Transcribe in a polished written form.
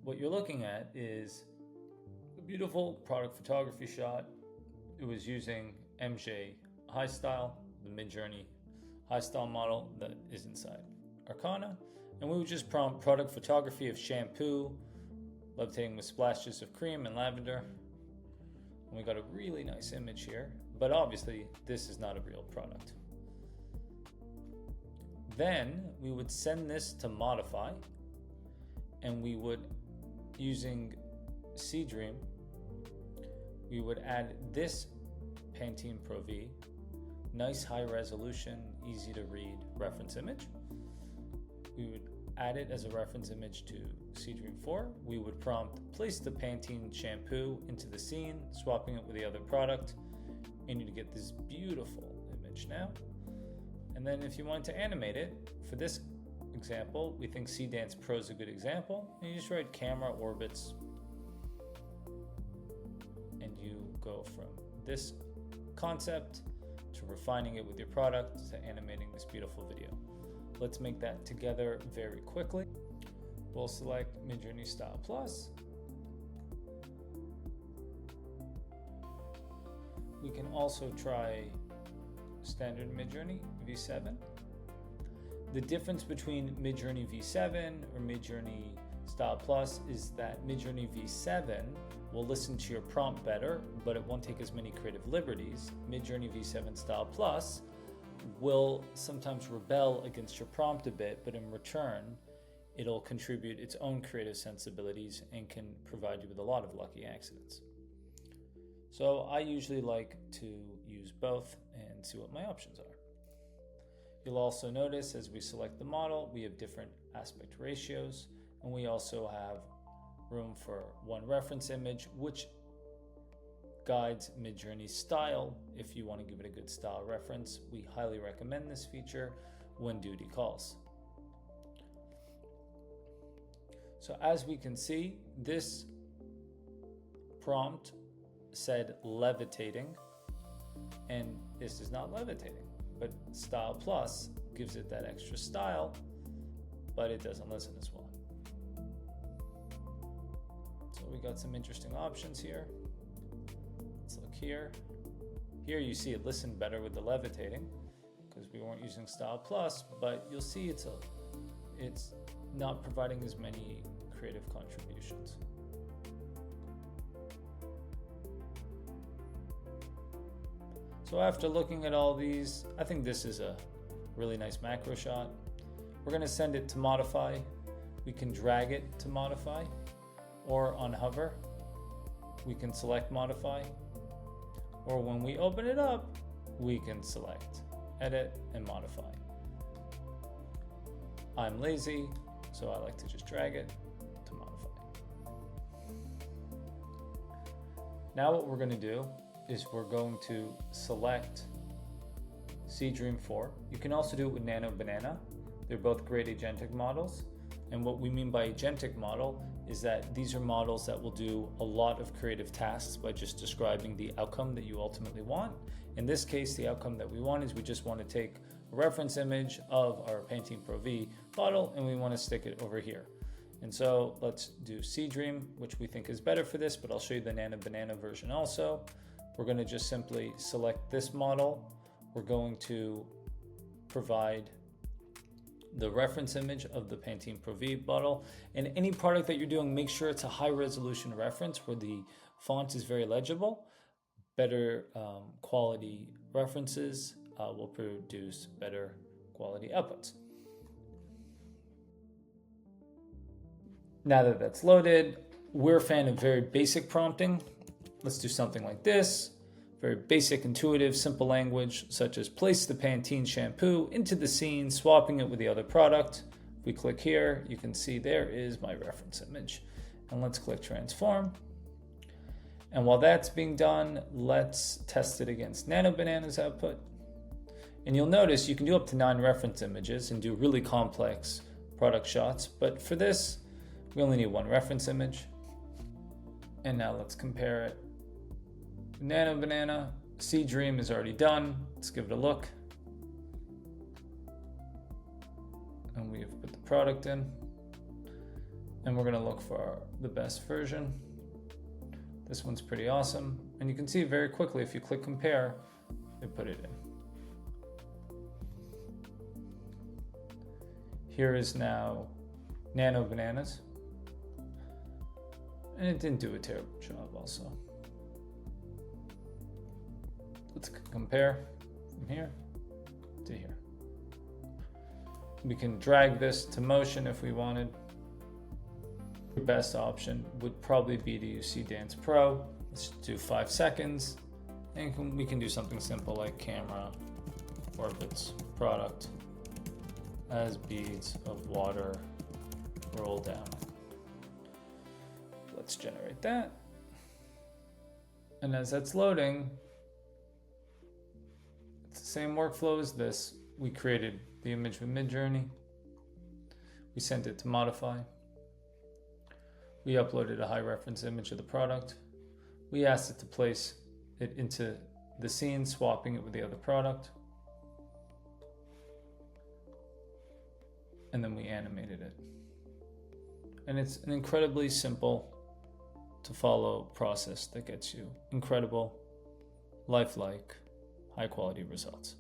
what you're looking at is a beautiful product photography shot. It was using MJ High Style, the Midjourney High Style model that is inside Arcana. And we would just prompt product photography of shampoo, levitating with splashes of cream and lavender. And we got a really nice image here, but obviously this is not a real product. Then we would send this to modify, and we would, using Seedream, we would add this Pantene Pro V, nice high resolution, easy to read reference image. We would add it as a reference image to Seedream 4. We would prompt, place the Pantene shampoo into the scene, swapping it with the other product, and you get this beautiful image now. And then if you want to animate it, for this example, we think Dance Pro is a good example. And you just write camera orbits, and you go from this concept to refining it with your product to animating this beautiful video. Let's make that together very quickly. We'll select Midjourney Style Plus. We can also try standard Midjourney V7. The difference between Midjourney V7 or Midjourney Style Plus is that Midjourney V7 will listen to your prompt better, but it won't take as many creative liberties. Midjourney V7 Style Plus will sometimes rebel against your prompt a bit, but in return, it'll contribute its own creative sensibilities and can provide you with a lot of lucky accidents. So I usually like to use both and see what my options are. You'll also notice as we select the model, we have different aspect ratios, and we also have room for one reference image, which guides Midjourney's style. If you want to give it a good style reference, we highly recommend this feature when duty calls. So as we can see, this prompt said levitating, and this is not levitating, but Style Plus gives it that extra style, but it doesn't listen as well. So we got some interesting options here. Let's look here. Here you see it listened better with the levitating because we weren't using Style Plus, but you'll see it's not providing as many creative contributions. So after looking at all these, I think this is a really nice macro shot. We're going to send it to modify. We can drag it to modify, or on hover, we can select modify, or when we open it up, we can select edit and modify. I'm lazy, so I like to just drag it to modify. Now what we're going to do is we're going to select Seedream 4. You can also do it with Nano Banana. They're both great agentic models. And what we mean by agentic model is that these are models that will do a lot of creative tasks by just describing the outcome that you ultimately want. In this case, the outcome that we want is we just want to take a reference image of our Pantene Pro V bottle and we want to stick it over here. And so let's do Seedream, which we think is better for this, but I'll show you the Nano Banana version also. We're going to just simply select this model. We're going to provide the reference image of the Pantene Pro V bottle. And any product that you're doing, make sure it's a high resolution reference where the font is very legible. Better quality references will produce better quality outputs. Now that that's loaded, we're a fan of very basic prompting. Let's do something like this. Very basic, intuitive, simple language, such as place the Pantene shampoo into the scene, swapping it with the other product. If we click here, you can see there is my reference image. And let's click transform. And while that's being done, let's test it against Nano Banana's output. And you'll notice you can do up to 9 reference images and do really complex product shots. But for this, we only need 1 reference image. And now let's compare it. Nano Banana, Seedream is already done. Let's give it a look. And we have put the product in. and we're gonna look for the best version. This one's pretty awesome. And you can see very quickly, if you click compare, they put it in. Here is now Nano Bananas. And it didn't do a terrible job also. Let's compare from here to here. We can drag this to motion if we wanted. The best option would probably be to use Dance Pro. Let's do 5 seconds. And we can do something simple like camera orbits product as beads of water roll down. Let's generate that. And as that's loading, it's the same workflow as this. We created the image with Midjourney. We sent it to modify. We uploaded a high reference image of the product. We asked it to place it into the scene, swapping it with the other product. And then we animated it. And it's an incredibly simple to follow process that gets you incredible, lifelike, high quality results.